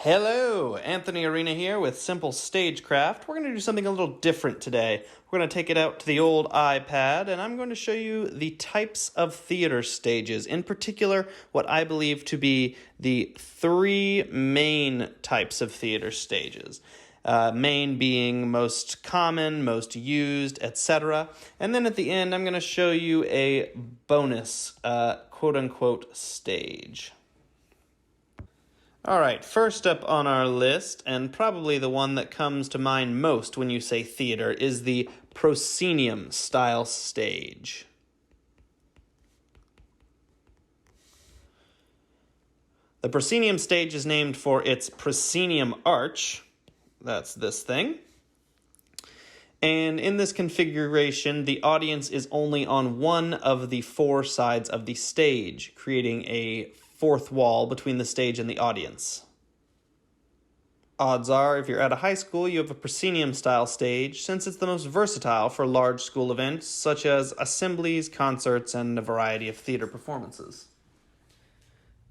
Hello, Anthony Arena here with Simple Stagecraft. We're going to do something a little different today. We're going to take it out to the old iPad, and I'm going to show you the types of theater stages. In particular, what I believe to be the three main types of theater stages. Main being most common, most used, etc. And then at the end, I'm going to show you a bonus quote-unquote stage. All right, first up on our list, and probably the one that comes to mind most when you say theater, is the proscenium style stage. The proscenium stage is named for its proscenium arch. That's this thing. And in this configuration, the audience is only on one of the four sides of the stage, creating a fourth wall between the stage and the audience. Odds are, if you're at a high school, you have a proscenium-style stage, since it's the most versatile for large school events, such as assemblies, concerts, and a variety of theater performances.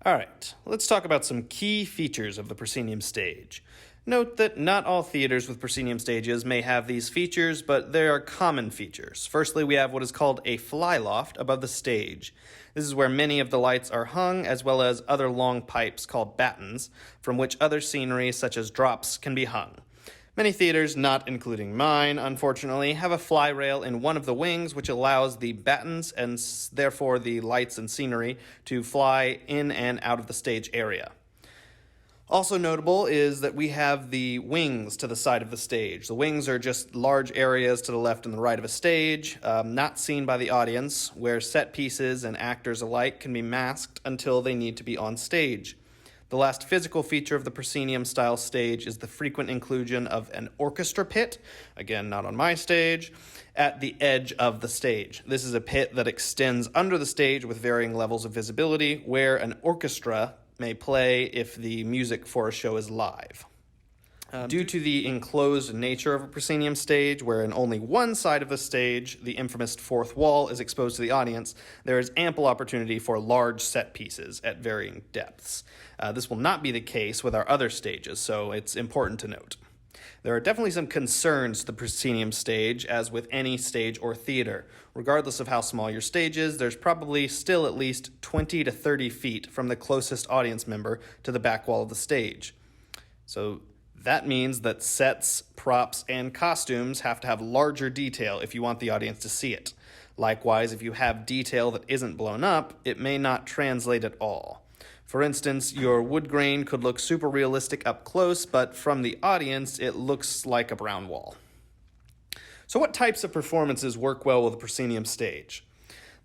All right, let's talk about some key features of the proscenium stage. Note that not all theaters with proscenium stages may have these features, but there are common features. Firstly, we have what is called a fly loft above the stage. This is where many of the lights are hung, as well as other long pipes called battens, from which other scenery, such as drops, can be hung. Many theaters, not including mine, unfortunately, have a fly rail in one of the wings, which allows the battens, and therefore the lights and scenery, to fly in and out of the stage area. Also notable is that we have the wings to the side of the stage. The wings are just large areas to the left and the right of a stage, not seen by the audience, where set pieces and actors alike can be masked until they need to be on stage. The last physical feature of the proscenium-style stage is the frequent inclusion of an orchestra pit, again not on my stage, at the edge of the stage. This is a pit that extends under the stage with varying levels of visibility, where an orchestra may play if the music for a show is live. Due to the enclosed nature of a proscenium stage, where in only one side of the stage, the infamous fourth wall, is exposed to the audience, there is ample opportunity for large set pieces at varying depths. This will not be the case with our other stages, so it's important to note. There are definitely some concerns to the proscenium stage, as with any stage or theater. Regardless of how small your stage is, there's probably still at least 20 to 30 feet from the closest audience member to the back wall of the stage. So that means that sets, props, and costumes have to have larger detail if you want the audience to see it. Likewise, if you have detail that isn't blown up, it may not translate at all. For instance, your wood grain could look super realistic up close, but from the audience, it looks like a brown wall. So what types of performances work well with a proscenium stage?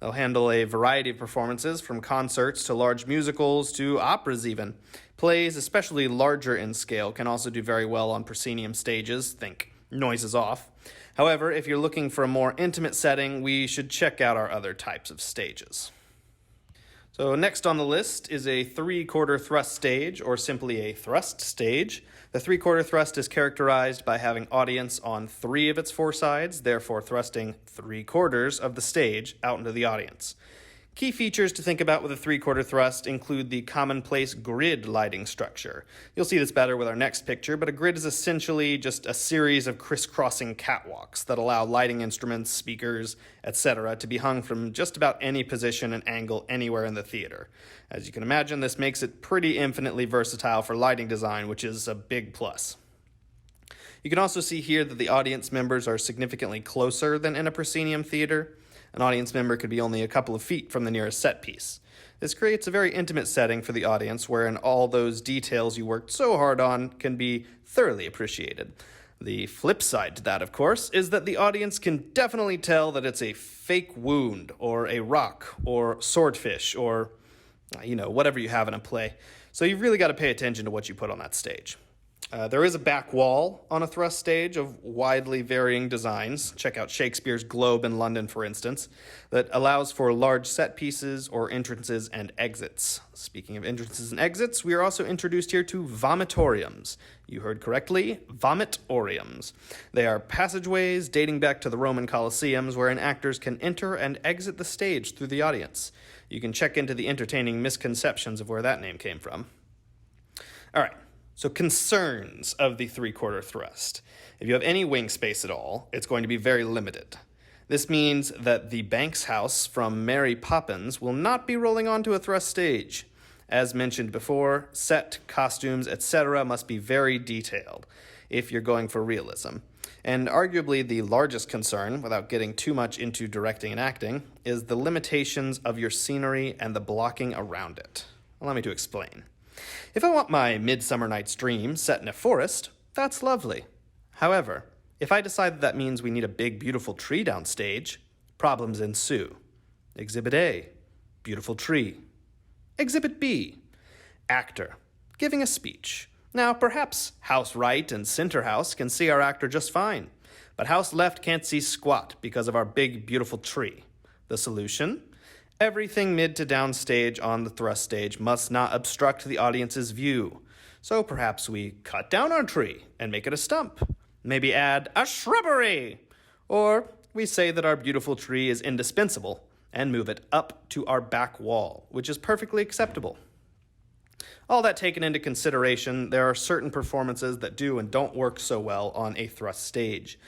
They'll handle a variety of performances, from concerts to large musicals to operas even. Plays, especially larger in scale, can also do very well on proscenium stages. Think Noises Off. However, if you're looking for a more intimate setting, we should check out our other types of stages. So next on the list is a three-quarter thrust stage, or simply a thrust stage. The three-quarter thrust is characterized by having audience on three of its four sides, therefore thrusting 3/4 of the stage out into the audience. Key features to think about with a three-quarter thrust include the commonplace grid lighting structure. You'll see this better with our next picture, but a grid is essentially just a series of crisscrossing catwalks that allow lighting instruments, speakers, etc. to be hung from just about any position and angle anywhere in the theater. As you can imagine, this makes it pretty infinitely versatile for lighting design, which is a big plus. You can also see here that the audience members are significantly closer than in a proscenium theater. An audience member could be only a couple of feet from the nearest set piece. This creates a very intimate setting for the audience, wherein all those details you worked so hard on can be thoroughly appreciated. The flip side to that, of course, is that the audience can definitely tell that it's a fake wound, or a rock, or swordfish, or, whatever you have in a play. So you've really got to pay attention to what you put on that stage. There is a back wall on a thrust stage of widely varying designs. Check out Shakespeare's Globe in London, for instance, that allows for large set pieces or entrances and exits. Speaking of entrances and exits, we are also introduced here to vomitoriums. You heard correctly, vomitoriums. They are passageways dating back to the Roman Colosseums wherein actors can enter and exit the stage through the audience. You can check into the entertaining misconceptions of where that name came from. All right. So concerns of the three-quarter thrust. If you have any wing space at all, it's going to be very limited. This means that the Banks house from Mary Poppins will not be rolling onto a thrust stage. As mentioned before, set, costumes, etc. must be very detailed if you're going for realism. And arguably the largest concern, without getting too much into directing and acting, is the limitations of your scenery and the blocking around it. Allow me to explain. If I want my Midsummer Night's Dream set in a forest, that's lovely. However, if I decide that means we need a big, beautiful tree downstage, problems ensue. Exhibit A, beautiful tree. Exhibit B, actor, giving a speech. Now, perhaps House Right and Center House can see our actor just fine, but House Left can't see squat because of our big, beautiful tree. The solution? Everything mid to downstage on the thrust stage must not obstruct the audience's view. So perhaps we cut down our tree and make it a stump. Maybe add a shrubbery. Or we say that our beautiful tree is indispensable and move it up to our back wall, which is perfectly acceptable. All that taken into consideration, there are certain performances that do and don't work so well on a thrust stage.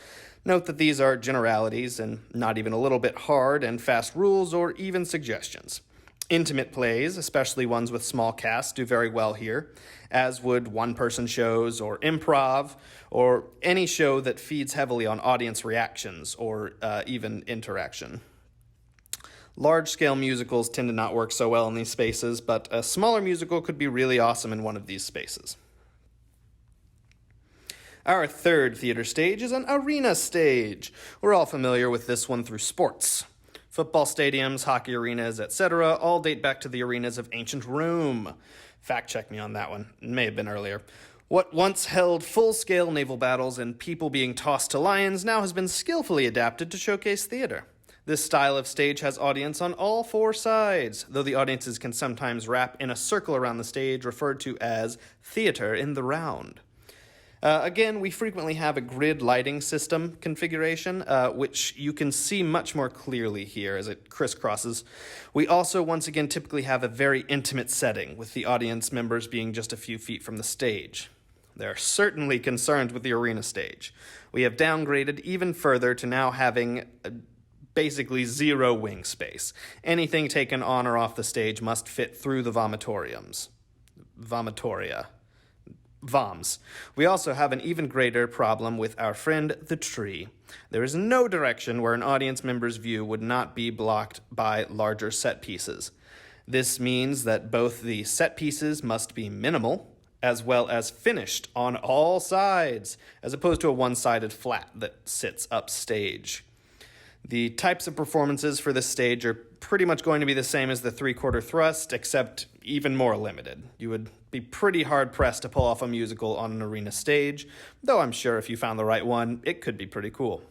Note that these are generalities and not even a little bit hard and fast rules or even suggestions. Intimate plays, especially ones with small casts, do very well here, as would one-person shows or improv, or any show that feeds heavily on audience reactions or even interaction. Large-scale musicals tend to not work so well in these spaces, but a smaller musical could be really awesome in one of these spaces. Our third theater stage is an arena stage. We're all familiar with this one through sports. Football stadiums, hockey arenas, etc. all date back to the arenas of ancient Rome. Fact check me on that one. It may have been earlier. What once held full-scale naval battles and people being tossed to lions now has been skillfully adapted to showcase theater. This style of stage has audience on all four sides, though the audiences can sometimes wrap in a circle around the stage referred to as theater in the round. Again, we frequently have a grid lighting system configuration, which you can see much more clearly here as it crisscrosses. We also, once again, typically have a very intimate setting, with the audience members being just a few feet from the stage. There are certainly concerns with the arena stage. We have downgraded even further to now having basically zero wing space. Anything taken on or off the stage must fit through the vomitoriums. Voms. We also have an even greater problem with our friend the tree. There is no direction where an audience member's view would not be blocked by larger set pieces. This means that both the set pieces must be minimal as well as finished on all sides, as opposed to a one-sided flat that sits upstage. The types of performances for this stage are pretty much going to be the same as the three-quarter thrust, except even more limited. You would be pretty hard-pressed to pull off a musical on an arena stage, though I'm sure if you found the right one, it could be pretty cool.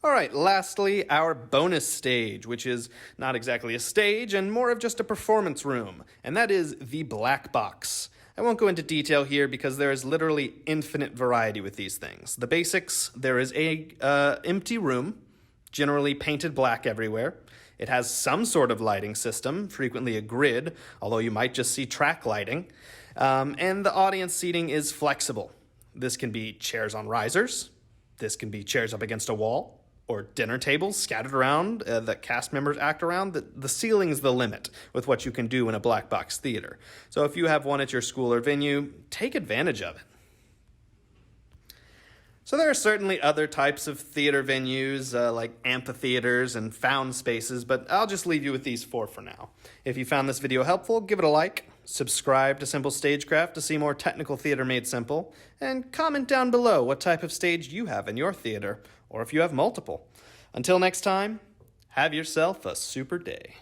All right, lastly, our bonus stage, which is not exactly a stage and more of just a performance room, and that is the black box. I won't go into detail here because there is literally infinite variety with these things. The basics, there is a empty room, generally painted black everywhere. It has some sort of lighting system, frequently a grid, although you might just see track lighting. And the audience seating is flexible. This can be chairs on risers. This can be chairs up against a wall, or dinner tables scattered around that cast members act around. The ceiling is the limit with what you can do in a black box theater. So if you have one at your school or venue, take advantage of it. So there are certainly other types of theater venues like amphitheaters and found spaces, but I'll just leave you with these four for now. If you found this video helpful, give it a like, subscribe to Simple Stagecraft to see more technical theater made simple, and comment down below what type of stage you have in your theater, or if you have multiple. Until next time, have yourself a super day.